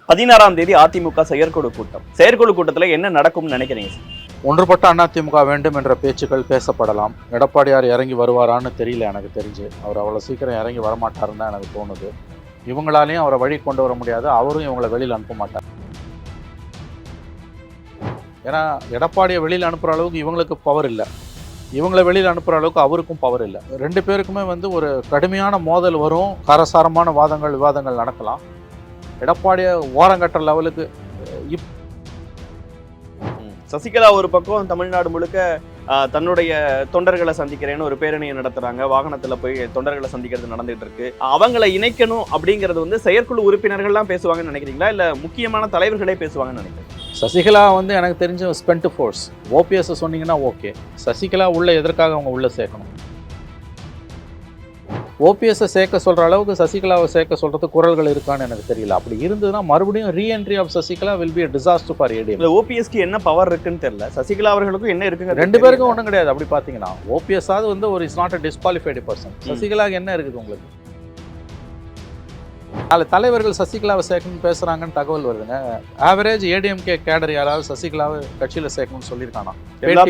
16ஆம் தேதி அதிமுக செயற்குழு கூட்டம். செயற்குழு கூட்டத்தில் என்ன நடக்கும்னு நினைக்கிறீங்க சார்? ஒன்றுபட்ட அதிமுக வேண்டும் என்ற பேச்சுக்கள் பேசப்படலாம். எடப்பாடியார் இறங்கி வருவாரான்னு தெரியல. எனக்கு தெரிஞ்சு அவர் அவ்வளோ சீக்கிரம் இறங்கி வரமாட்டாருன்னு தான் எனக்கு தோணுது. இவங்களாலையும் அவரை வழி கொண்டு வர முடியாது, அவரும் இவங்களை வெளியில் அனுப்ப மாட்டார். ஏன்னா எடப்பாடியை வெளியில் அனுப்புகிற அளவுக்கு இவங்களுக்கு பவர் இல்லை, இவங்களை வெளியில் அனுப்புகிற அளவுக்கு அவருக்கும் பவர் இல்லை. ரெண்டு பேருக்குமே ஒரு கடுமையான மோதல் வரும், காரசாரமான விவாதங்கள் நடக்கலாம். எடப்பாடியை ஓரங்கட்டுற லெவலுக்கு சசிகலா ஒரு பக்கம் தமிழ்நாடு முழுக்க தன்னுடைய தொண்டர்களை சந்திக்கிறேன்னு ஒரு பேரணியை நடத்துறாங்க. வாகனத்துல போய் தொண்டர்களை சந்திக்கிறது நடந்துட்டு இருக்கு. அவங்களை இணைக்கணும் அப்படிங்கிறது செயற்குழு உறுப்பினர்கள்லாம் பேசுவாங்கன்னு நினைக்கிறீங்களா, இல்ல முக்கியமான தலைவர்களே பேசுவாங்கன்னு நினைக்கிறேன்? சசிகலா எனக்கு தெரிஞ்ச ஸ்பென்ட் ஃபோர்ஸ். ஓபிஎஸ் சொன்னீங்கன்னா ஓகே, சசிகலா உள்ள எதற்காக அவங்க உள்ள சேர்க்கணும்? ஓபிஎஸ்ஸை சேர்க்க சொல்கிற அளவுக்கு சசிகலாவை சேர்க்க சொல்கிறது குரல்கள் இருக்கான்னு எனக்கு தெரியல. அப்படி இருந்ததுன்னா மறுபடியும் reentry of Sasikala will be a disaster for ADM. ஓபிஎஸ்க்கு என்ன பவர் இருக்குன்னு தெரியல, சசிகலா அவர்களுக்கும் என்ன இருக்குங்க? ரெண்டு பேருக்கும் ஒன்றும் கிடையாது. அப்படி பார்த்தீங்கன்னா ஓபிஎஸ் ஆவது ஒரு is not a disqualified person. சசிகலாவுக்கு என்ன இருக்குது உங்களுக்கு? நாலு தலைவர்கள் சசிகலாவை சேர்க்கணும்னு பேசுகிறாங்கன்னு தகவல் வருதுங்க. ஆவரேஜ் ஏடிஎம்கே கேடர் யாராவது சசிகலாவை கட்சியில் சேர்க்கணும்னு சொல்லியிருக்கானா? எல்லா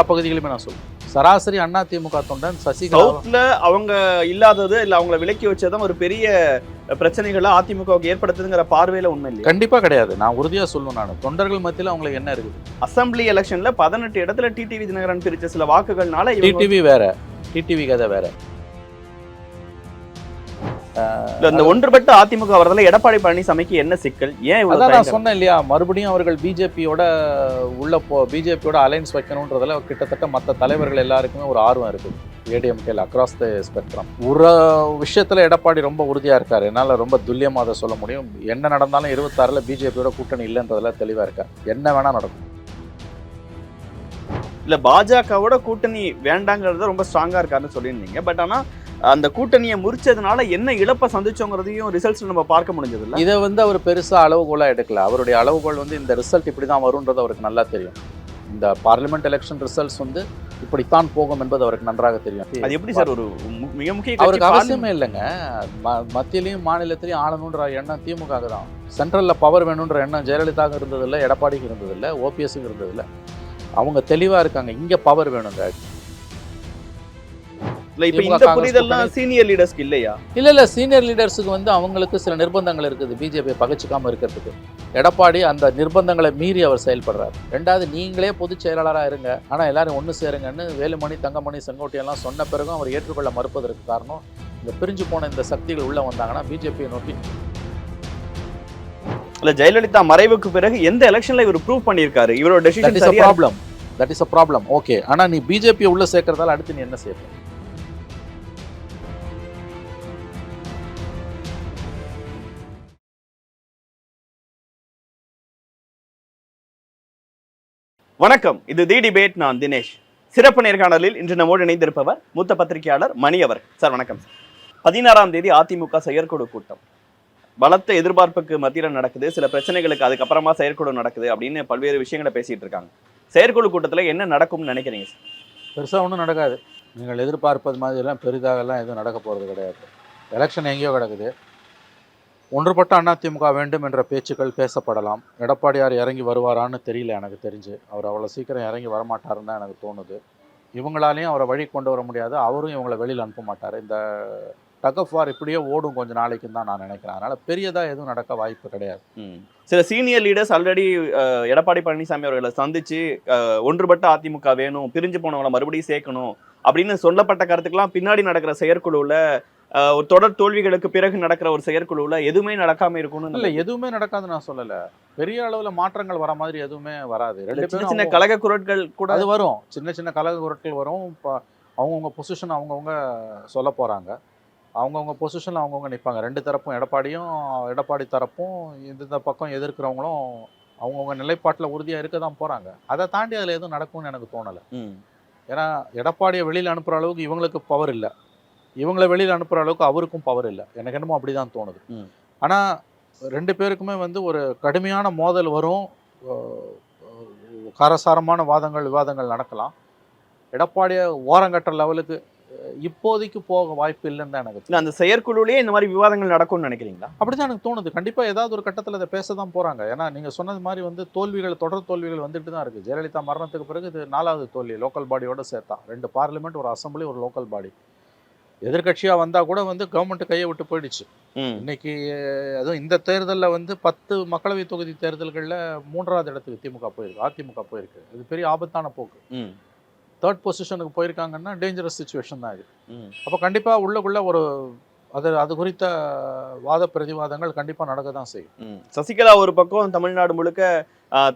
பகுதிகளுமே நான் சொல்லுவேன். சராசரி அதிமுக தொண்டன் சசிகலா அவங்க இல்லாதது இல்லை, அவங்களை விலக்கி வச்சதும் ஒரு பெரிய பிரச்சனைகளை அதிமுகவுக்கு ஏற்படுத்துதுங்கிற பார்வையில உண்மை இல்லை. கண்டிப்பா கிடையாது. நான் உறுதியா சொல்லுவேன். நான் தொண்டர்கள் மத்தியில் அவங்களுக்கு என்ன இருக்குது? அசம்பிளி எலெக்ஷன்ல 18 இடத்துல டிடிவி தினகரன் பிரிச்ச சில வாக்குகள்னால டிடிவி வேற, டிடிவி கதை வேற. இந்த ஒன்றுபட்ட அதிமுக வரதுல எடப்பாடி பழனிசாமிக்கு என்ன சிக்கல்? ஏன் நான் சொன்னேன் இல்லையா, மறுபடியும் அவர்கள் பிஜேபியோட அலைன்ஸ் வைக்கணும்ன்றதுல கிட்டத்தட்ட மற்ற தலைவர்கள் எல்லாருக்குமே ஒரு ஆர்வம் இருக்குது. ஏடிஎம்கேல அக்ராஸ் த ஸ்பெக்ட்ரம் ஒரு விஷயத்துல எடப்பாடி ரொம்ப உறுதியா இருக்காரு. என்னால ரொம்ப துல்லியமா அதை சொல்ல முடியும். என்ன நடந்தாலும் 26ல பிஜேபியோட கூட்டணி இல்லைன்றதுல தெளிவா இருக்காரு. என்ன வேணா நடக்கும். இல்ல பாஜகவோட கூட்டணி வேண்டாங்கிறத ரொம்ப ஸ்ட்ராங்கா இருக்காருன்னு சொல்லியிருந்தீங்க. பட் ஆனா அந்த கூட்டணியை முறிச்சதுனால என்ன இழப்பை சந்திச்சோங்கிறதையும் ரிசல்ட்ஸ் நம்ம பார்க்க முடிஞ்சது இல்லை. இதை அவர் பெருசா அளவுகோலா எடுக்கல. அவருடைய அளவுகோல் இந்த ரிசல்ட் இப்படிதான் வரும்ன்றது அவருக்கு நல்லா தெரியும். இந்த பார்லிமெண்ட் எலெக்ஷன் ரிசல்ட்ஸ் இப்படித்தான் போகும் என்பது அவருக்கு நன்றாக தெரியும். அது எப்படி சார் ஒரு மிக முக்கிய அவருக்கு அவசியமே இல்லைங்க. மத்தியிலையும் மாநிலத்திலையும் ஆளணுன்ற எண்ணம் திமுக தான். சென்ட்ரல்ல பவர் வேணுன்ற எண்ணம் ஜெயலலிதாவுக்கு இருந்ததில்லை, எடப்பாடிக்கு இருந்ததில்லை, ஓபிஎஸ்க்கு இருந்ததில்லை. அவங்க தெளிவா இருக்காங்க, இங்க பவர் வேணுங்க. சீனியர் லீடர்ஸ்க்கு இல்லையா? இல்ல சீனியர் லீடர்ஸுக்கு அவங்களுக்கு சில நிர்பந்தங்கள் இருக்குது பிஜேபி பகச்சிக்காம இருக்கிறதுக்கு. எடப்பாடி அந்த நிர்பந்தங்களை மீறி அவர் செயல்படுறாரு. ரெண்டாவது, நீங்களே பொதுச் செயலாளராக இருங்க, ஆனா எல்லாரும் ஒன்று சேருங்கன்னு வேலுமணி, தங்கமணி, செங்கோட்டையெல்லாம் சொன்ன பிறகும் அவர் ஏற்றுக்கொள்ள மறுப்பதற்கு காரணம் இந்த பிரிஞ்சு போன இந்த சக்திகள் உள்ள வந்தாங்கன்னா பிஜேபியை நோக்கி. இல்ல ஜெயலலிதா மறைவுக்கு பிறகு எந்த எலெக்ஷன்ல இவர் ப்ரூவ் பண்ணியிருக்காரு இவரோட டெசிஷன் சரியா? That is a problem. Okay, ஆனா நீ பிஜேபியை உள்ள சேர்க்கறதால அடுத்து நீ என்ன செய்ய? வணக்கம், இது தி டிபேட். நான் தினேஷ். சிறப்பு நேர்காணலில் இன்று நம்மோடு இணைந்திருப்பவர் மூத்த பத்திரிகையாளர் மணி அவர். சார் வணக்கம். 16ஆம் தேதி அதிமுக செயற்குழு கூட்டம் பலத்த எதிர்பார்ப்புக்கு மத்தியில் நடக்குது. சில பிரச்சனைகளுக்கு அதுக்கப்புறமா செயற்குழு நடக்குது அப்படின்னு பல்வேறு விஷயங்களை பேசிட்டு இருக்காங்க. செயற்குழு கூட்டத்தில் என்ன நடக்கும்னு நினைக்கிறீங்க சார்? பெருசாக ஒன்றும் நடக்காது. நீங்கள் எதிர்பார்ப்பது மாதிரிலாம் பெரிதாகலாம் எதுவும் நடக்க போகிறது கிடையாது. எலெக்ஷன் எங்கேயோ கிடக்குது. ஒன்றுபட்ட அதிமுக வேண்டும் என்ற பேச்சுக்கள் பேசப்படலாம். எடப்பாடியார் இறங்கி வருவாரான்னு தெரியல. எனக்கு தெரிஞ்சு அவர் அவ்வளோ சீக்கிரம் இறங்கி வரமாட்டாருன்னு தான் எனக்கு தோணுது. இவங்களாலையும் அவரை வழி கொண்டு வர முடியாது, அவரும் இவங்களை வெளியில் அனுப்ப மாட்டார். இந்த டக் ஆஃப் வார் இப்படியே ஓடும் கொஞ்சம் நாளைக்குன்னு தான் நான் நினைக்கிறேன். அதனால் பெரியதாக எதுவும் நடக்க வாய்ப்பு கிடையாது. சில senior leaders already Edappadi Palaniswami அவர்களை சந்திச்சு ஒன்றுபட்ட அதிமுக வேணும், பிரிஞ்சு போனவங்களை மறுபடியும் சேர்க்கணும் அப்படின்னு சொல்லப்பட்ட கருத்துக்கெல்லாம் பின்னாடி நடக்கிற செயற்குழுவில் ஒரு தொடர் தோல்விகளுக்கு பிறகு நடக்கிற ஒரு செயற்குழுவில் எதுவுமே நடக்காம இருக்கணும். இல்லை, எதுவுமே நடக்காது நான் சொல்லலை. பெரிய அளவில் மாற்றங்கள் வர மாதிரி எதுவுமே வராது. சின்ன சின்ன கழக குரட்கள் கூட அது வரும். சின்ன சின்ன கழக குரட்கள் வரும். இப்போ அவங்கவுங்க பொசிஷன் அவங்கவுங்க சொல்ல போகிறாங்க. அவங்கவுங்க பொசிஷனில் அவங்கவுங்க நிற்பாங்க. ரெண்டு தரப்பும், எடப்பாடி தரப்பும் இந்த பக்கம் எதிர்க்கிறவங்களும் அவங்கவுங்க நிலைப்பாட்டில் உறுதியாக இருக்க தான் போகிறாங்க. அதை தாண்டி அதில் எதுவும் நடக்கும்னு எனக்கு தோணலை. ஏன்னா எடப்பாடியை வெளியில் அனுப்புகிற அளவுக்கு இவங்களுக்கு பவர் இல்லை, இவங்களை வெளியில் அனுப்புகிற அளவுக்கு அவருக்கும் பவர் இல்லை. எனக்கு என்னமோ அப்படி தான் தோணுது. ஆனால் ரெண்டு பேருக்குமே ஒரு கடுமையான மோதல் வரும், காரசாரமான விவாதங்கள் நடக்கலாம். எடப்பாடியை ஓரங்கட்டுற லெவலுக்கு இப்போதைக்கு போக வாய்ப்பு இல்லைன்னு தான் எனக்கு இல்ல அந்த செயற்குழுலயே இந்த மாதிரி விவாதங்கள் நடக்கும்னு நினைக்கிறீங்களா? அப்படிதான் எனக்கு தோணுது. கண்டிப்பாக ஏதாவது ஒரு கட்டத்தில் அதை பேச தான் போகிறாங்க. ஏன்னா நீங்கள் சொன்னது மாதிரி வந்து தோல்விகள், தொடர் தோல்விகள் வந்துட்டு தான் இருக்குது. ஜெயலலிதா மரணத்துக்கு பிறகு இது 4வது தோல்வி, லோக்கல் பாடியோட சேர்த்தா. 2 பார்லிமெண்ட், ஒரு அசம்பிளி, ஒரு லோக்கல் பாடி. எதிர்க்கட்சியாக வந்தால் கூட வந்து கவர்மெண்ட் கையை விட்டு போயிடுச்சு. இன்னைக்கு அதுவும் இந்த தேர்தலில் வந்து 10 மக்களவை தொகுதி தேர்தல்களில் 3வது இடத்துக்கு திமுக போயிருக்கு, அதிமுக போயிருக்கு. இது பெரிய ஆபத்தான போக்கு. 3rd பொசிஷனுக்கு போயிருக்காங்கன்னா டேஞ்சரஸ் சுச்சுவேஷன் தான் இது. அப்போ கண்டிப்பாக உள்ளுக்குள்ள ஒரு அது குறித்த வாத பிரதிவாதங்கள் கண்டிப்பாக நடக்க தான் செய்யும். சசிகலா ஒரு பக்கம் தமிழ்நாடு முழுக்க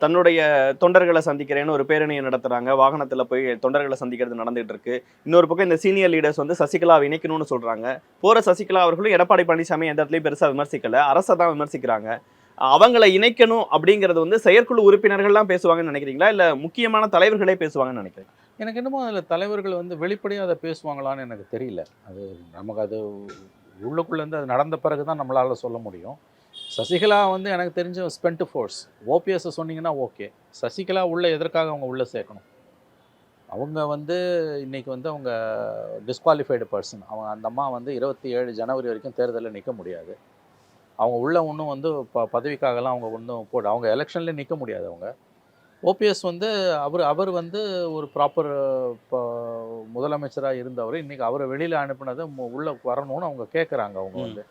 தன்னுடைய தொண்டர்களை சந்திக்கிறேன்னு ஒரு பேரணியை நடத்துறாங்க, வாகனத்துல போய் தொண்டர்களை சந்திக்கிறது நடந்துட்டு இருக்கு. இன்னொரு பக்கம் இந்த சீனியர் லீடர்ஸ் வந்து சசிகலாவை இணைக்கணும்னு சொல்றாங்க. போற சசிகலா அவர்களும் எடப்பாடி பழனிசாமி எந்த இடத்துலயும் பெருசா விமர்சிக்கல, அரசை தான் விமர்சிக்கிறாங்க. அவங்களை இணைக்கணும் அப்படிங்கிறது வந்து செயற்குழு உறுப்பினர்கள்லாம் பேசுவாங்கன்னு நினைக்கிறீங்களா, இல்ல முக்கியமான தலைவர்களே பேசுவாங்கன்னு நினைக்கிறீங்க? எனக்கு என்னமோ அதில் தலைவர்கள் வந்து வெளிப்படையாக அதை பேசுவாங்களான்னு எனக்கு தெரியல. அது நமக்கு அது உள்ளுக்குள்ளேருந்து அது நடந்த பிறகு தான் நம்மளால் சொல்ல முடியும். சசிகலா வந்து எனக்கு தெரிஞ்ச ஸ்பென்ட் ஃபோர்ஸ். ஓபிஎஸ்ஸை சொன்னீங்கன்னா ஓகே. சசிகலா உள்ளே எதற்காக அவங்க உள்ளே சேர்க்கணும்? அவங்க வந்து இன்றைக்கி வந்து அவங்க டிஸ்குவாலிஃபைடு பர்சன். அவங்க அந்த அம்மா வந்து 27 ஜனவரி வரைக்கும் தேர்தலில் நிற்க முடியாது. அவங்க உள்ளே ஒன்றும் வந்து பதவிக்காகலாம் அவங்க ஒன்றும் அவங்க எலெக்ஷன்லேயே நிற்க முடியாது. அவங்க ஓபிஎஸ் வந்து அவர் வந்து ஒரு ப்ராப்பர் முதலமைச்சராக இருந்தவர். இன்றைக்கி அவரை வெளியில் அனுப்பினதை உள்ளே வரணும்னு அவங்க கேட்குறாங்க. அவங்க வந்து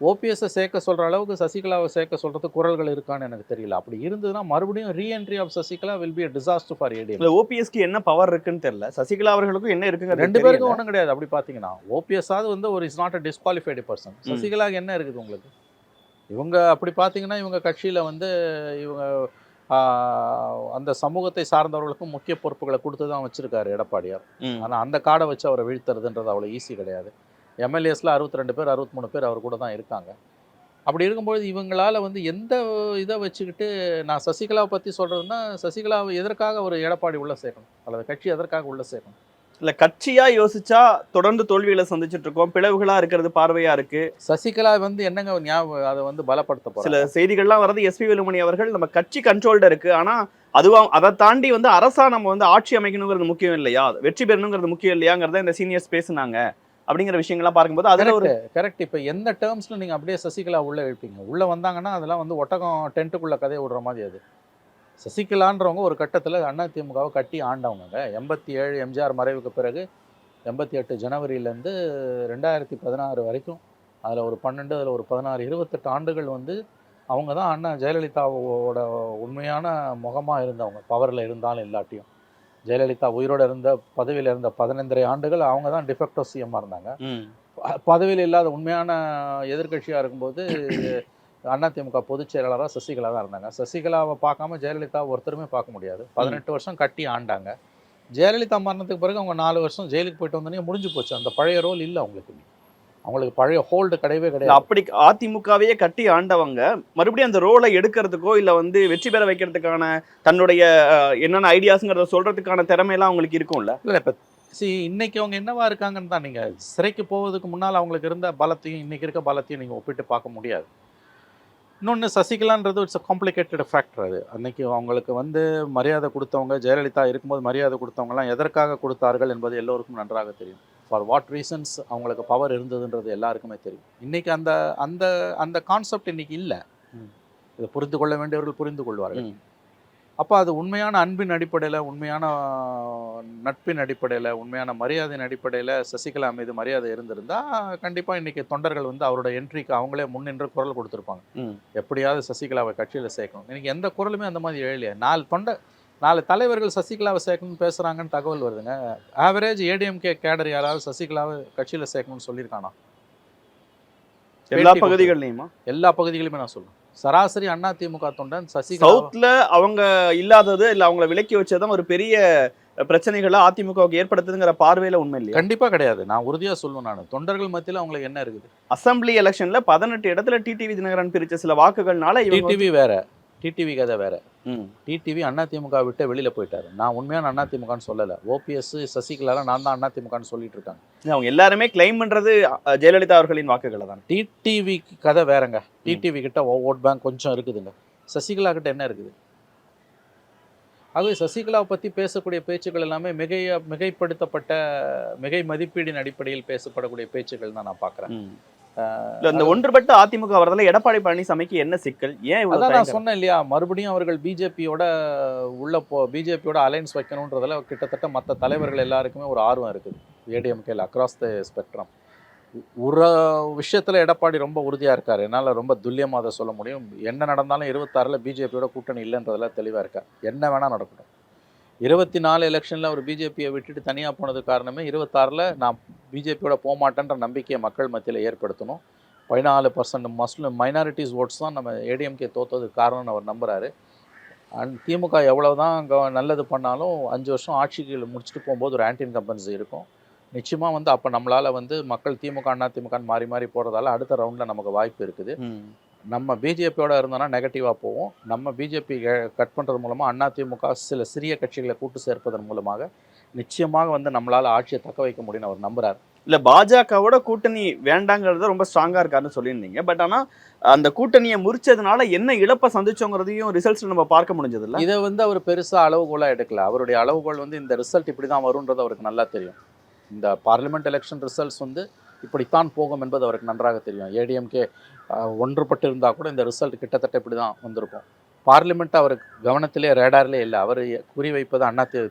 ஓபிஎஸ்ஸை சேர்க்க சொல்கிற அளவுக்கு சசிகலாவை சேர்க்க சொல்கிறது குரல்கள் இருக்கான்னு எனக்கு தெரியல. அப்படி இருந்ததுன்னா மறுபடியும் reentry of Sasikala will be a disaster for ADM. ஓபிஎஸ்க்கு என்ன பவர் இருக்குன்னு தெரியல, சசிகலா அவர்களுக்கும் என்ன இருக்குங்க? 2 பேருக்கும் ஒன்றும் கிடையாது. அப்படி பார்த்தீங்கன்னா ஓபிஎஸ்ஸாவது வந்து ஒரு is not a disqualified person. சசிகலாவுக்கு என்ன இருக்குது உங்களுக்கு? இவங்க அப்படி பார்த்தீங்கன்னா இவங்க கட்சியில் வந்து இவங்க அந்த சமூகத்தை சார்ந்தவர்களுக்கும் முக்கிய பொறுப்புகளை கொடுத்து தான் வச்சுருக்காரு எடப்பாடியார். ஆனால் அந்த கார்டை வச்சு அவரை வீழ்த்துறதுன்றது அவ்வளோ ஈஸி கிடையாது. எம்எல்ஏஸில் 62 பேர் 63 பேர் அவர் கூட தான் இருக்காங்க. அப்படி இருக்கும்பொழுது இவங்களால் வந்து எந்த இதை வச்சுக்கிட்டு நான் சசிகலாவை பற்றி சொல்கிறதுனா, சசிகலாவை எதற்காக ஒரு எடப்பாடி உள்ளே சேர்க்கணும், அல்லது கட்சி எதற்காக உள்ளே சேர்க்கணும்? இல்லை, கட்சியாக யோசிச்சா தொடர்ந்து தோல்விகளை சந்திச்சுட்டு இருக்கோம், பிளவுகளாக இருக்கிறது பார்வையாக இருக்குது. சசிகலா வந்து என்னங்க ஞாபகம் அதை வந்து பலப்படுத்த சில செய்திகள்லாம் வரது, எஸ்பி வேலுமணி அவர்கள் நம்ம கட்சி கண்ட்ரோல்ட இருக்குது, ஆனால் அதுவும் அதை தாண்டி வந்து அரசா நம்ம வந்து ஆட்சி அமைக்கணுங்கிறது முக்கியம் இல்லையா, வெற்றி பெறணுங்கிறது முக்கியம் இல்லையாங்கிறத இந்த சீனியர்ஸ் பேசுனாங்க. அப்படிங்கிற விஷயங்கள்லாம் பார்க்கும்போது அதில் ஒரு கரெக்ட். இப்போ எந்த டேர்ம்ஸில் நீங்கள் அப்படியே சசிகலா உள்ளே இழுப்பீங்க? உள்ளே வந்தாங்கன்னா அதெல்லாம் வந்து ஒட்டகம் டென்ட்டுக்குள்ளே கதையை விடுற மாதிரி. அது சசிகலான்றவங்க ஒரு கட்டத்தில் அதிமுகவை கட்டி ஆண்டவங்க. 87 எம்ஜிஆர் மறைவுக்கு பிறகு 88 ஜனவரியிலேருந்து 2016 வரைக்கும் அதில் ஒரு 12, அதில் ஒரு 16, 28 ஆண்டுகள் வந்து அவங்க தான் அண்ணா ஜெயலலிதாவோட உண்மையான முகமாக இருந்தவங்க. பவரில் இருந்தாலும் இல்லாட்டியும் ஜெயலலிதா உயிரோடு இருந்த பதவியில் இருந்த 15 ஆண்டுகள் அவங்க தான் டிஃபெக்டோ சிஎம்மாக இருந்தாங்க. பதவியில் இல்லாத உண்மையான எதிர்கட்சியாக இருக்கும்போது அதிமுக பொதுச் செயலாளராக சசிகலா தான் இருந்தாங்க. சசிகலாவை பார்க்காம ஜெயலலிதா ஒருத்தருமே பார்க்க முடியாது. 18 வருஷம் கட்டி ஆண்டாங்க. ஜெயலலிதா மரணத்துக்கு பிறகு அவங்க 4 வருஷம் ஜெயிலுக்கு போயிட்டு வந்தோடனே முடிஞ்சு போச்சு. அந்த பழைய ரோல் இல்லை அவங்களுக்கு பழைய ஹோல்டு கிடையவே கிடையாது. அப்படி அதிமுகவையே கட்டி ஆண்டவங்க மறுபடியும் அந்த ரோலை எடுக்கிறதுக்கோ இல்லை வந்து வெற்றி பெற வைக்கிறதுக்கான தன்னுடைய என்னென்ன ஐடியாஸுங்கிறத சொல்றதுக்கான திறமையெல்லாம் அவங்களுக்கு இருக்கும்ல. இல்லை, இப்போ இன்னைக்கு அவங்க என்னவா இருக்காங்கன்னு தான் நீங்கள் சிறைக்கு போவதுக்கு முன்னால் அவங்களுக்கு இருந்த பலத்தையும் இன்னைக்கு இருக்க பலத்தையும் நீங்கள் ஒப்பிட்டு பார்க்க முடியாது. இன்னொன்று, சசிகலான்றது இட்ஸ் அ காம்ப்ளிகேட்டட் ஃபேக்டர். அது அன்னைக்கு அவங்களுக்கு வந்து மரியாதை கொடுத்தவங்க, ஜெயலலிதா இருக்கும்போது மரியாதை கொடுத்தவங்கலாம் எதற்காக கொடுத்தார்கள் என்பது எல்லோருக்கும் நன்றாக தெரியும். ஃபார் வாட் ரீசன்ஸ் அவங்களுக்கு பவர் இருந்ததுன்றது எல்லாருக்குமே தெரியும். இன்றைக்கி அந்த அந்த அந்த கான்செப்ட் இன்றைக்கி இல்லை. இதை புரிந்து கொள்ள வேண்டியவர்கள் புரிந்து கொள்வார்கள். அப்போ அது உண்மையான அன்பின் அடிப்படையில், உண்மையான நட்பின் அடிப்படையில், உண்மையான மரியாதையின் அடிப்படையில் சசிகலா மீது மரியாதை இருந்திருந்தால் கண்டிப்பாக இன்றைக்கி தொண்டர்கள் வந்து அவரோட என்ட்ரிக்கு அவங்களே முன்னின்று குரல் கொடுத்துருப்பாங்க. எப்படியாவது சசிகலாவை கட்சியில் சேர்க்கணும். இன்றைக்கி எந்த குரலுமே அந்த மாதிரி எழலையே. 4 தலைவர்கள் சசிகலாவை சேர்க்கணும்னு பேசுகிறாங்கன்னு தகவல் வருதுங்க. ஆவரேஜ் ஏடிஎம்கே கேடர் யாராவது சசிகலாவை கட்சியில் சேர்க்கணும்னு சொல்லியிருக்கானா? எல்லா பகுதிகள்லையுமா? எல்லா பகுதிகளுமே நான் சொல்லுவேன். சராசரி அதிமுக தொண்டன் சசிகலா சவுத்ல அவங்க இல்லாதது இல்லை, அவங்களை விலக்கி வச்சதான் ஒரு பெரிய பிரச்சனைகளை அதிமுகவுக்கு ஏற்படுத்துதுங்கிற பார்வையில உண்மை இல்லையா? கண்டிப்பா கிடையாது. நான் உறுதியா சொல்லுவேன். நான் தொண்டர்கள் மத்தியில் அவங்களுக்கு என்ன இருக்குது? அசம்பிளி எலெக்ஷன்ல 18 இடத்துல டிடிவி தினகரன் பிரிச்ச சில வாக்குகள்னால டிடிவி வேற, டிடிவி கதை வேற. டிடிவி அதிமுக விட்டு வெளியில போயிட்டாரு. நான் உண்மையான அதிமுகன்னு சொல்லலை. ஓபிஎஸ் சசிகலா நான் தான் அதிமுகன்னு சொல்லிட்டு இருக்காங்க. அவங்க எல்லாருமே கிளைம் பண்றது ஜெயலலிதா அவர்களின் வாக்குகளை தான். டிடிவி கதை வேறங்க. டிடிவி கிட்ட ஓட் பேங்க் கொஞ்சம் இருக்குதுங்க. சசிகலா கிட்ட என்ன இருக்குது? ஆகவே சசிகலாவை பற்றி பேசக்கூடிய பேச்சுக்கள் எல்லாமே மிகைப்படுத்தப்பட்ட மிகை மதிப்பீடின் அடிப்படையில் பேசப்படக்கூடிய பேச்சுக்கள் தான் நான் பார்க்குறேன். இல்ல இந்த ஒன்றுபட்ட அதிமுக வரதுல எடப்பாடி பழனிசாமிக்கு என்ன சிக்கல்? ஏன் இவ்வளவு அதான் நான் தயக்கம்? சொன்னேன் இல்லையா, மறுபடியும் அவர்கள் பிஜேபியோட பிஜேபியோட அலைன்ஸ் வைக்கணுன்றதுல கிட்டத்தட்ட மற்ற தலைவர்கள் எல்லாருக்குமே ஒரு ஆர்வம் இருக்குது. ஏடிஎம்கேல அக்ராஸ் த ஸ்பெக்ட்ரம் ஒரு விஷயத்தில் எடப்பாடி ரொம்ப உறுதியாக இருக்கார். என்னால் ரொம்ப துல்லியமாக அதை சொல்ல முடியும். என்ன நடந்தாலும் 26 பிஜேபியோட கூட்டணி இல்லைன்றதுல தெளிவாக இருக்கார். என்ன வேணால் நடக்கட்டும். 24 எலெக்ஷனில் அவர் பிஜேபியை விட்டுட்டு தனியாக போனது காரணமே 26 நான் பிஜேபியோட போகமாட்டேன்ற நம்பிக்கையை மக்கள் மத்தியில் ஏற்படுத்தணும். 14% முஸ்லிம் மைனாரிட்டிஸ் ஓட்ஸ் தான் நம்ம ஏடிஎம்கே தோற்றதுக்கு காரணம்னு அவர் நம்புகிறாரு. அண்ட் திமுக எவ்வளோ தான் நல்லது பண்ணாலும் 5 வருஷம் ஆட்சிக்கு முடிச்சுட்டு போகும்போது ஒரு ஆன்டி இன்கம்பன்சி இருக்கும். நிச்சயமாக வந்து அப்போ நம்மளால் வந்து மக்கள் திமுக அண்ணா திமுகன்னு மாறி மாறி போகிறதால அடுத்த ரவுண்டில் நமக்கு வாய்ப்பு இருக்குது. நம்ம பிஜேபியோட இருந்தோன்னா நெகட்டிவாக போவோம். நம்ம பிஜேபி கட் பண்ணுறது மூலமாக அண்ணா திமுக சில சிறிய கட்சிகளை கூட்டு சேர்ப்பதன் மூலமாக நிச்சயமாக வந்து நம்மளால் ஆட்சியை தக்க வைக்க முடியும்னு அவர் நம்புகிறார். இல்ல பாஜகவோட கூட்டணி வேண்டாங்கிறத ரொம்ப ஸ்ட்ராங்கா இருக்காருன்னு சொல்லியிருந்தீங்க. பட் ஆனா அந்த கூட்டணியை முறிச்சதுனால என்ன இழப்பை சந்திச்சோங்கிறதையும் ரிசல்ட்ஸ் நம்ம பார்க்க முடிஞ்சது இல்ல. இதை வந்து அவர் பெருசாக அளவுகோலாக எடுக்கல. அவருடைய அளவுகோல் வந்து இந்த ரிசல்ட் இப்படி தான் வரும்ன்றது அவருக்கு நல்லா தெரியும். இந்த பார்லிமெண்ட் எலெக்ஷன் ரிசல்ட்ஸ் வந்து இப்படித்தான் போகும் என்பது அவருக்கு நன்றாக தெரியும். ஏடிஎம்கே ஒன்றுபட்டு இருந்தால் கூட இந்த ரிசல்ட் கிட்டத்தட்ட இப்படி தான் வந்திருக்கும். பார்லிமெண்ட் அவருக்கு கவனத்திலே ரேடார்லே இல்லை. அவர் குறிவைப்பது அண்ணா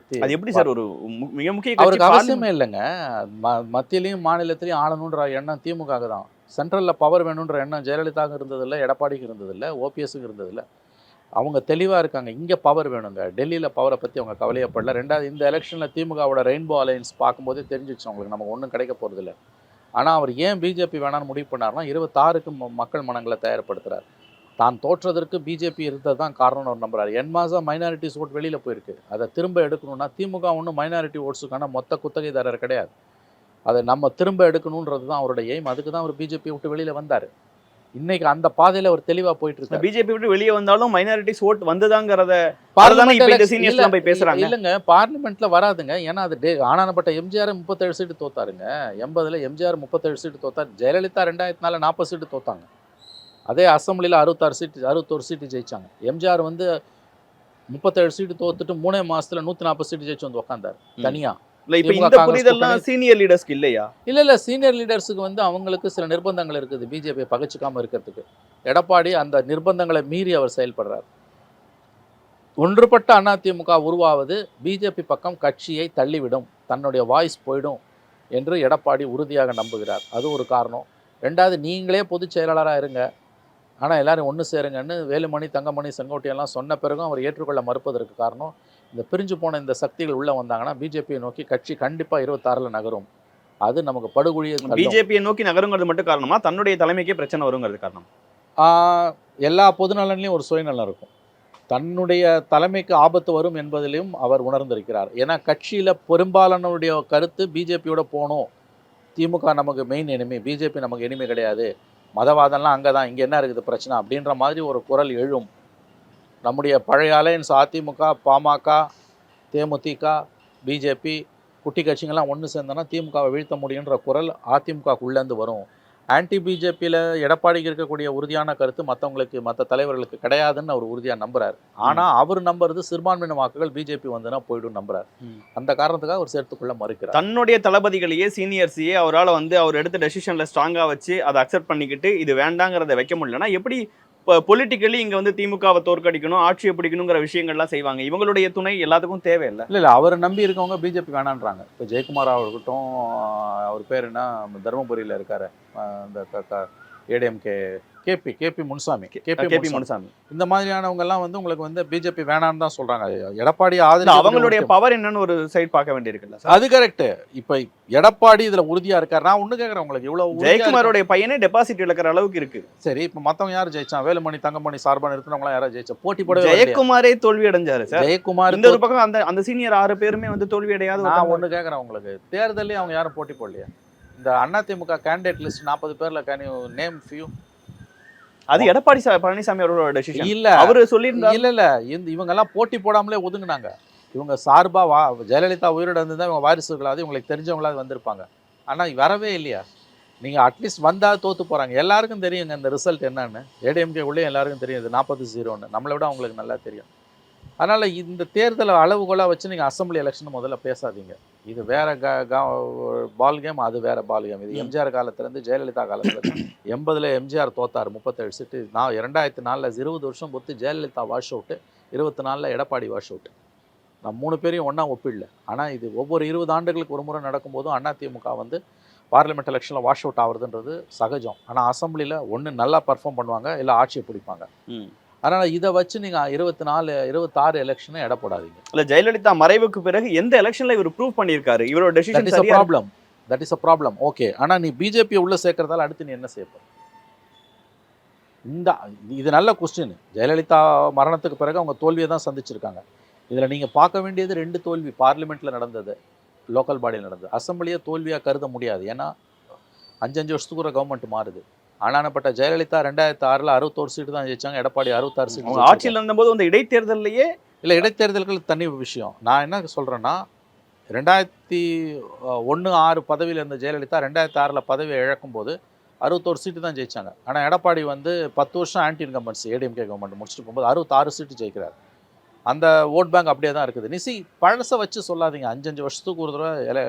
அது எப்படி சார் ஒரு மிக முக்கிய அவருக்கு அவசியமே இல்லைங்க. மத்தியிலையும் மாநிலத்திலையும் ஆளணுன்ற எண்ணம் திமுக தான். சென்ட்ரலில் பவர் வேணுன்ற எண்ணம் ஜெயலலிதாவுக்கு இருந்ததில்லை, எடப்பாடிக்கு இருந்ததில்லை, ஓபிஎஸ்க்கு இருந்ததில்லை. அவங்க தெளிவாக இருக்காங்க. இங்கே பவர் வேணுங்க. டெல்லியில் பவரை பற்றி அவங்க கவலையப்படல. ரெண்டாவது இந்த எலெக்ஷனில் திமுகவோட ரெயின்போ அலையன்ஸ் பார்க்கும்போதே தெரிஞ்சிச்சு அவங்களுக்கு நமக்கு ஒன்றும் கிடைக்க போகிறதில்ல. ஆனால் அவர் ஏன் பிஜேபி வேணான்னு முடிவு பண்ணார்னா 26க்கு மக்கள் மனங்களை தயார்படுத்துகிறார். தான் தோற்றதற்கு பிஜேபி இருந்தது தான் காரணம்னு அவர் நம்புறாரு. என்மாசம் மைனாரிட்டிஸ் ஓட் வெளியில் போயிருக்கு. அதை திரும்ப எடுக்கணும்னா திமுக ஒன்றும் மைனாரிட்டி ஓட்ஸுக்கான மொத்த குத்தகைதாரர் கிடையாது. அதை நம்ம திரும்ப எடுக்கணுன்றது தான் அவருடைய எய்ம். அதுக்கு தான் அவர் பிஜேபி விட்டு வெளியில் வந்தார். இன்னைக்கு அந்த பாதையில் அவர் தெளிவாக போயிட்டு இருக்காரு. பிஜேபி விட்டு வெளியே வந்தாலும் மைனாரிட்டிஸ் ஓட் வந்ததாங்கிறத பேசுறாங்க. இல்லைங்க, பார்லிமெண்ட்ல வராதுங்க. ஏன்னா அது ஆனானப்பட்ட எம்ஜிஆர் 37 சீட்டு தோத்தாருங்க. 80ல் எம்ஜிஆர் 37 சீட்டு தோத்தார். ஜெயலலிதா 2004 40 சீட்டு தோத்தாங்க. அதே அசம்பிளியில் 61 சீட்டு ஜெயிச்சாங்க. எம்ஜிஆர் வந்து 37 சீட்டு தோத்துட்டு 3 மாசத்துல 140 சீட்டு ஜெயிச்சு வந்து உட்காந்தார் தனியா. இந்த புரிதெல்லாம் சீனியர் லீடர்ஸ்க்கு இல்லையா? இல்ல சீனியர் லீடர்ஸுக்கு வந்து அவங்களுக்கு சில நிர்பந்தங்கள் இருக்குது பிஜேபி பகைச்சிக்காம இருக்கிறதுக்கு. எடப்பாடி அந்த நிர்பந்தங்களை மீறி அவர் செயல்படுறார். ஒன்றுபட்ட அதிமுக உருவாவது பிஜேபி பக்கம் கட்சியை தள்ளிவிடும், தன்னுடைய வாய்ஸ் போயிடும் என்று எடப்பாடி உறுதியாக நம்புகிறார். அது ஒரு காரணம். ரெண்டாவது, நீங்களே பொதுச் செயலாளராக இருங்க, ஆனால் எல்லாரும் ஒன்று சேருங்கன்னு வேலுமணி, தங்கமணி, செங்கோட்டையெல்லாம் சொன்ன பிறகும் அவர் ஏற்றுக்கொள்ள மறுப்பதற்கு காரணம், இந்த பிரிஞ்சு போன இந்த சக்திகள் உள்ளே வந்தாங்கன்னா பிஜேபியை நோக்கி கட்சி கண்டிப்பாக 26ல் நகரும். அது நமக்கு படுகொழியை பிஜேபியை நோக்கி நகருங்கிறது மட்டும் காரணமா, தன்னுடைய தலைமைக்கே பிரச்சனை வருங்கிறது காரணம்? எல்லா பொதுநலன்லையும் ஒரு சுயநலம் இருக்கும். தன்னுடைய தலைமைக்கு ஆபத்து வரும் என்பதிலையும் அவர் உணர்ந்திருக்கிறார். ஏன்னா கட்சியில் பெரும்பாலானுடைய கருத்து பிஜேபியோட போகணும், திமுக நமக்கு மெயின் எனிமி, பிஜேபி நமக்கு எனிமி கிடையாது, மதவாதம்லாம் அங்கே தான், இங்கே என்ன இருக்குது பிரச்சனை அப்படின்ற மாதிரி ஒரு குரல் எழும். நம்முடைய பழைய அலையன்ஸ் அதிமுக, பாமக, தேமுதிக, பிஜேபி, குட்டி கட்சிங்கள்லாம் ஒன்று சேர்ந்தோன்னா திமுகவை வீழ்த்த முடியுன்ற குரல் அதிமுகக்குள்ளேருந்து வரும். ஆன்டி பிஜேபியில் எடப்பாடிக்கு இருக்கக்கூடிய உறுதியான கருத்து மற்ற தலைவர்களுக்கு கிடையாதுன்னு அவர் உறுதியாக நம்புறாரு. ஆனால் அவர் நம்புறது சிறுபான்மையின வாக்குகள் பிஜேபி வந்துன்னா போய்டும் நம்புறாரு. அந்த காரணத்துக்காக அவர் சேர்த்துக்குள்ள மறுக்கிறார். தன்னுடைய தளபதிகளையே சீனியர்ஸையே அவரால் வந்து அவர் எடுத்த டெசிஷனில் ஸ்ட்ராங்காக வச்சு அதை அக்செப்ட் பண்ணிக்கிட்டு இது வேண்டாங்கிறத வைக்க முடியலன்னா எப்படி இப்போ பொலிட்டிக்கலி இங்கே வந்து திமுகவை தோற்கடிக்கணும், ஆட்சியை பிடிக்கணுங்கிற விஷயங்கள்லாம் செய்வாங்க? இவங்களுடைய துணை எல்லாத்துக்கும் தேவையில்லை. இல்லை அவரை நம்பி இருக்கவங்க பிஜேபி வேணான்றாங்க. இப்போ ஜெயக்குமார் இருக்கட்டும், அவர் பேர் என்ன, தருமபுரியில் இருக்காரு, இந்த ஏடிஎம்கே கேபி முனுசாமி, இந்த மாதிரியானவங்கெல்லாம் வந்து உங்களுக்கு வந்து பிஜேபி வேணான்னு தான் சொல்றாங்க. எடப்பாடி அவங்களுடைய பவர் என்னன்னு ஒரு சைட் பார்க்க வேண்டியிருக்குல்ல? அது கரெக்ட். இப்போ எடப்பாடி இதுல உறுதியா இருக்காரு. நான் ஒண்ணு கேட்கறேன், உங்களுக்கு இவ்வளவு ஜெயக்குமாரோடைய பையனே டெபாசிட் இழக்கிற அளவுக்கு இருக்கு. சரி, இப்போ மத்தவங்க யாரு ஜெயிச்சான்? வேலுமணி, தங்கமணி சார்பான இருக்கிறவங்க யாராவது ஜெயிச்சா? போட்டி போட ஜெயக்குமாரே தோல்வி அடைஞ்சாரு சார். ஜெயக்குமார் இந்த ஒரு பக்கம் அந்த சீனியர் 6 பேருமே வந்து தோல்வி அடையாது. நான் ஒண்ணு கேட்கறேன், உங்களுக்கு தேர்தலே அவங்க யாரும் போட்டி போடலையா? இந்த அதிமுக கேண்டிடேட் லிஸ்ட் 40 பேர்ல கேன் யூ நேம் ஃபியூ? அது எடப்பாடி பழனிசாமி அவரோட டெசிஷன் இல்ல, அவரு சொல்லியிருந்தாரு. இல்ல இவங்க எல்லாம் போட்டி போடாமலே ஒதுங்கினாங்க. இவங்க சார்பா ஜெயலலிதா உயிரோட இருந்திருந்தா இவங்க வாரிசுகளாவது இவங்களுக்கு தெரிஞ்சவங்களாவது வந்திருப்பாங்க. ஆனா வரவே இல்லையா? நீங்க அட்லீஸ்ட் வந்தா தோத்து போறாங்க. எல்லாருக்கும் தெரியுங்க இந்த ரிசல்ட் என்னன்னு. ஏடிஎம்கே உள்ளே எல்லாருக்கும் தெரியும் இது 40-0ன்னு. நம்மளை விட அவங்களுக்கு நல்லா தெரியும். அதனால் இந்த தேர்தலை அளவுகோலாக வச்சு நீங்கள் அசம்பிளி எலெக்ஷன் முதல்ல பேசாதீங்க. இது வேற பால் கேம், அது வேற பால் கேம். இது எம்ஜிஆர் காலத்துலேருந்து ஜெயலலிதா காலத்துலேருந்து 80ல் எம்ஜிஆர் தோத்தார் 37 சீட்டு. நான் 2004 20 வருஷம் பொறுத்து ஜெயலலிதா வாஷ் அவுட்டு, 24ல் எடப்பாடி வாஷ் அவுட்டு. நான் 3 பேரையும் ஒன்றா ஒப்பிடல. ஆனால் இது ஒவ்வொரு 20 ஆண்டுகளுக்கு ஒரு முறை நடக்கும்போதும் அதிமுக வந்து பார்லிமெண்ட் எலெக்ஷனில் வாஷ் அவுட் ஆகுறதுன்றது சகஜம். ஆனால் அசம்பிளியில் ஒன்று நல்லா பர்ஃபார்ம் பண்ணுவாங்க, இல்லை ஆட்சியை பிடிப்பாங்க. அதனால் இதை வச்சு நீங்கள் 24 26 எலெக்ஷனை எடை போடாதீங்க. இல்லை, ஜெயலலிதா மறைவுக்கு பிறகு எந்த எலெக்ஷனில் இவர் ப்ரூவ் பண்ணியிருக்காரு இவரோட decision problem. That is a problem. Okay, ஆனால் நீ பிஜேபியை உள்ளே சேர்க்கறதால அடுத்து நீ என்ன செய்யப்போ? இது நல்ல கொஸ்டின். ஜெயலலிதா மரணத்துக்கு பிறகு அவங்க தோல்வியை தான் சந்திச்சிருக்காங்க. இதில் நீங்கள் பார்க்க வேண்டியது 2 தோல்வி. பார்லிமெண்ட்டில் நடந்தது, லோக்கல் பாடியில் நடந்தது. அசம்பிளியை தோல்வியாக கருத முடியாது. ஏன்னா 5 வருஷத்துக்கு ஒரு கவர்மெண்ட் மாறுது. ஆனானப்பட்ட ஜெயலலிதா 2006ல் 61 சீட்டு தான் ஜெயிச்சாங்க. எடப்பாடி 66 சீட்டு. ஆட்சியில் இருந்தபோது அந்த இடைத்தேர்தலையே இல்லை, இடைத்தேர்தல்கள் தனி விஷயம். நான் என்ன சொல்கிறேன்னா, 2001-6 பதவியில் இருந்த ஜெயலலிதா 2006ல் பதவியை இழக்கும்போது 61 சீட்டு தான் ஜெயிச்சாங்க. ஆனால் எடப்பாடி வந்து 10 வருஷம் ஆன்டி இன்கம்பன்சி ஏடிஎம்கே கவர்மெண்ட் முடிச்சுட்டு போகும்போது 66 சீட்டு ஜெயிக்கிறார். அந்த ஓட் பேங்க் அப்படியே தான் இருக்குது. நிசி பழசை வச்சு சொல்லாதீங்க. 5 வருஷத்துக்கு ஒரு தடவை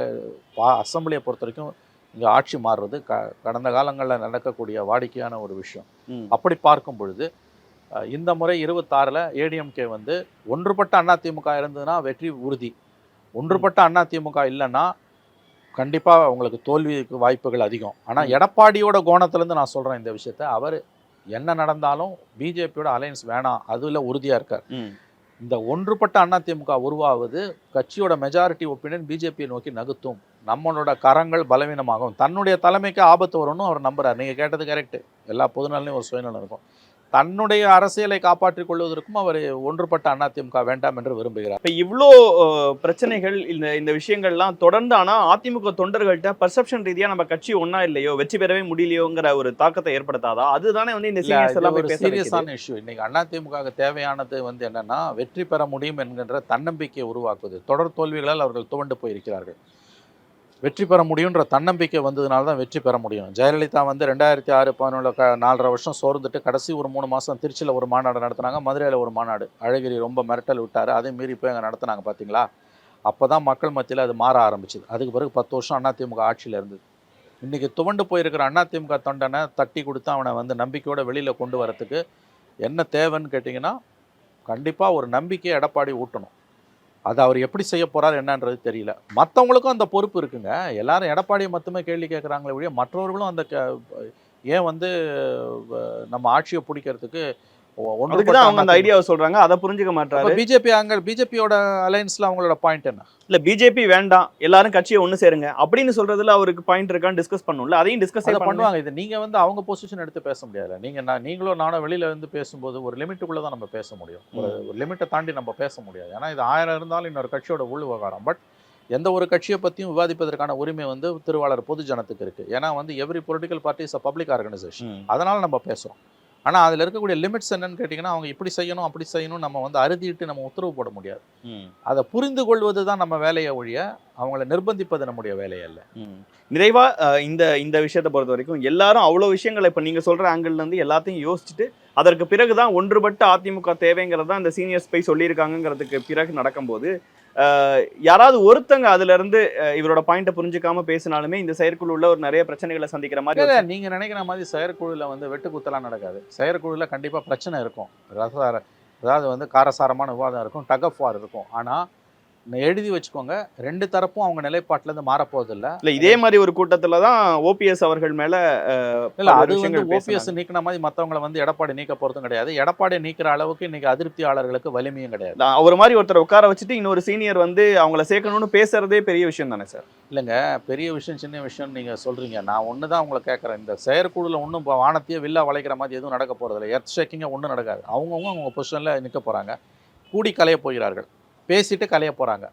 அசம்பிளியை பொறுத்த வரைக்கும் இங்கே ஆட்சி மாறுறது கடந்த காலங்களில் நடக்கக்கூடிய வாடிக்கையான ஒரு விஷயம். அப்படி பார்க்கும் பொழுது இந்த முறை 26ல் ஏடிஎம்கே வந்து ஒன்றுபட்ட அதிமுக இருந்ததுன்னா வெற்றி உறுதி. ஒன்றுபட்ட அதிமுக இல்லைன்னா கண்டிப்பாக உங்களுக்கு தோல்விக்கு வாய்ப்புகள் அதிகம். ஆனால் எடப்பாடியோட கோணத்துலேருந்து நான் சொல்கிறேன் இந்த விஷயத்த. அவர் என்ன நடந்தாலும் பிஜேபியோட அலையன்ஸ் வேணாம், அதில் உறுதியாக இருக்கார். இந்த ஒன்றுபட்ட அதிமுக உருவாவது கட்சியோட மெஜாரிட்டி ஒப்பீனியன் பிஜேபியை நோக்கி நகர்த்தும். நம்மளோட கரங்கள் பலவீனமாகும். தன்னுடைய தலைமைக்கு ஆபத்து வரும்னு அவர் நம்புறார். நீங்கள் கேட்டது கரெக்டு. எல்லா பொதுநலனையும் ஒரு சுயநலம் இருக்கும். தன்னுடைய அரசியலை காப்பாற்றிக் கொள்வதற்கும் அவர் ஒன்றுபட்ட அதிமுக வேண்டாம் என்று விரும்புகிறார். இப்போ இவ்வளோ பிரச்சனைகள், இந்த விஷயங்கள்லாம் தொடர்ந்து, ஆனால் அதிமுக தொண்டர்கள்ட்ட பர்செப்ஷன் ரீதியாக நம்ம கட்சி ஒன்றா இல்லையோ, வெற்றி பெறவே முடியலையோங்கிற ஒரு தாக்கத்தை ஏற்படுத்தாதா? அதுதானே வந்து இந்த சீரியஸான இஷ்யூ. இன்னைக்கு அதிமுக தேவையானது வந்து என்னன்னா, வெற்றி பெற முடியும் என்கின்ற தன்னம்பிக்கையை உருவாக்குவது. தொடர் தோல்விகளால் அவர்கள் துவண்டு போயிருக்கிறார்கள். வெற்றி பெற முடியுன்ற தன்னம்பிக்கை வந்ததுனால தான் வெற்றி பெற முடியும். ஜெயலலிதா வந்து 2006-11 4.5 வருஷம் சோர்ந்துட்டு கடைசி ஒரு 3 மாதம் திருச்சியில் ஒரு மாநாடு நடத்தினாங்க, மதுரையில் ஒரு மாநாடு. அழகிரி ரொம்ப மிரட்டல் விட்டார். அதையும் மீறி போய் அங்கே நடத்தினாங்க. பார்த்தீங்களா? அப்போ தான் மக்கள் மத்தியில் அது மாற ஆரம்பிச்சுது. அதுக்கு பிறகு 10 வருஷம் அதிமுக ஆட்சியில் இருந்தது. இன்றைக்கி துவண்டு போயிருக்கிற அதிமுக தொண்டனை தட்டி கொடுத்து அவனை வந்து நம்பிக்கையோடு வெளியில் கொண்டு வரத்துக்கு என்ன தேவைன்னு கேட்டிங்கன்னா, கண்டிப்பாக ஒரு நம்பிக்கையை எடப்பாடி ஊட்டணும். அது அவர் எப்படி செய்ய போகிறார் என்னன்றது தெரியல. மற்றவங்களுக்கும் அந்த பொறுப்பு இருக்குங்க. எல்லாரும் எடப்பாடியை மட்டுமே கேள்வி கேட்குறாங்களே ஒழிய மற்றவர்களும் அந்த ஏன் வந்து நம்ம ஆட்சியை பிடிக்கிறதுக்கு அவங்க அந்த ஐடியாவை சொல்றாங்க, அதை புரிஞ்சுக்க மாட்டாங்க. பிஜேபியோட அலையன்ஸ்ல அவங்களோட பாயிண்ட் என்ன? இல்ல, பிஜேபி வேண்டாம், எல்லாரும் கட்சியை ஒன்று சேருங்க அப்படின்னு சொல்றதுல அவருக்கு பாயிண்ட் இருக்கான்னு டிஸ்கஸ் பண்ணணும்ல. அதையும் டிஸ்கஸ் பண்ணுவாங்க. இது நீங்க வந்து அவங்க பொசிஷன் எடுத்து பேச முடியாது. நீங்களும் நானும் வெளியில வந்து பேசும்போது ஒரு லிமிட்டுக்குள்ள தான் நம்ம பேச முடியும். ஒரு லிமிட்டை தாண்டி நம்ம பேச முடியாது. ஏன்னா இது 1000 இருந்தாலும் இன்னொரு கட்சியோட உள் விவகாரம். பட் எந்த ஒரு கட்சியை பற்றியும் விவாதிப்பதற்கான உரிமை வந்து திருவாளர் பொது ஜனத்துக்கு இருக்குது. ஏன்னா வந்து every political party is a public organisation. அதனால் நம்ம பேசுகிறோம். ஆனால் அதில் இருக்கக்கூடிய லிமிட்ஸ் என்னன்னு கேட்டிங்கன்னா, அவங்க இப்படி செய்யணும் அப்படி செய்யணும் நம்ம வந்து அறுதிட்டு நம்ம உத்தரவு போட முடியாது. அதை புரிந்து கொள்வது தான் நம்ம வேலையை ஒழிய அவங்கள நிர்பந்திப்பது நம்முடைய வேலையை அல்ல. நிறைவாக இந்த விஷயத்தை பொறுத்த வரைக்கும் எல்லாரும் அவ்வளோ விஷயங்களை இப்போ நீங்கள் சொல்கிற ஆங்கிள்லேருந்து எல்லாத்தையும் யோசிச்சுட்டு அதற்கு பிறகு தான் ஒன்றுபட்ட அதிமுக தேவைங்கிறது தான் இந்த சீனியர்ஸ் போய் சொல்லியிருக்காங்கிறதுக்கு பிறகு நடக்கும்போது யாராவது ஒருத்தங்க அதுல இருந்து இவரோட பாயிண்ட்டை புரிஞ்சுக்காம பேசினாலுமே இந்த செயற்குழு உள்ள ஒரு நிறைய பிரச்சனைகளை சந்திக்கிற மாதிரி. நீங்க நினைக்கிற மாதிரி செயற்குழுல வந்து வெட்டுக்குத்தலாம் நடக்காது. செயற்குழுல கண்டிப்பா பிரச்சனை இருக்கும். அதாவது வந்து காரசாரமான விவாதம் இருக்கும், டக் ஆஃப் வார் இருக்கும். ஆனா எழுதி வச்சுக்கோங்க, 2 தரப்பும் அவங்க நிலைப்பாட்டிலேருந்து மாறப்போவதில்லை. இல்லை, இதே மாதிரி ஒரு கூட்டத்தில் தான் ஓபிஎஸ் அவர்கள் மேலே இல்லை, அது வந்து ஓபிஎஸ் நீக்கின மாதிரி மற்றவங்களை வந்து எடப்பாடி நீக்க போகிறதும் கிடையாது. எடப்பாடி நீக்கிற அளவுக்கு இன்னைக்கு அதிருப்தியாளர்களுக்கு வலிமையும் கிடையாது. அவர் மாதிரி ஒருத்தர் உட்கார வச்சுட்டு இன்னொரு சீனியர் வந்து அவங்கள சேர்க்கணும்னு பேசுறதே பெரிய விஷயம் தானே சார்? இல்லைங்க, பெரிய விஷயம் சின்ன விஷயம் நீங்கள் சொல்கிறீங்க. நான் ஒன்று தான் உங்களை கேட்குறேன். இந்த செயற்குழுவில் ஒன்றும் வானத்தையே வில்லா வளைக்கிற மாதிரி எதுவும் நடக்க போகிறதில்ல. எர்த் ஷேக்கிங்காக ஒன்றும் நடக்காது. அவங்கவுங்க அவங்க பொசிஷனில் நிற்க போகிறாங்க, கூடி கலைய போகிறார்கள், பேசிட்டு கலைய போகிறாங்க.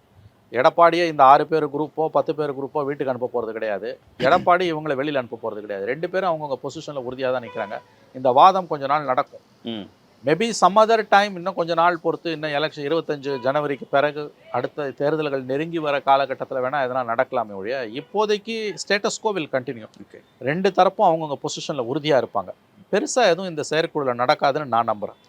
எடப்பாடியே இந்த 6 பேர் குரூப்போ 10 பேர் குரூப்போ வீட்டுக்கு அனுப்ப போகிறது கிடையாது. எடப்பாடி இவங்களை வெளியில் அனுப்ப போகிறது கிடையாது. 2 பேரும் அவங்கவுங்க பொசிஷனில் உறுதியாக தான் நிற்கிறாங்க. இந்த வாதம் கொஞ்ச நாள் நடக்கும். மேபி சம் அதர் டைம், இன்னும் கொஞ்ச நாள் பொறுத்து, இன்னும் எலெக்ஷன் 25 ஜனவரிக்கு பிறகு அடுத்த தேர்தல்கள் நெருங்கி வர காலகட்டத்தில் வேணால் எதனால் நடக்கலாமே ஒழிய இப்போதைக்கு ஸ்டேட்டஸ் கோ வில் கண்டினியூ. 2 தரப்பும் அவங்கவுங்க பொசிஷனில் உறுதியாக இருப்பாங்க. பெருசாக எதுவும் இந்த செயற்குழுவில் நடக்காதுன்னு நான் நம்புகிறேன்.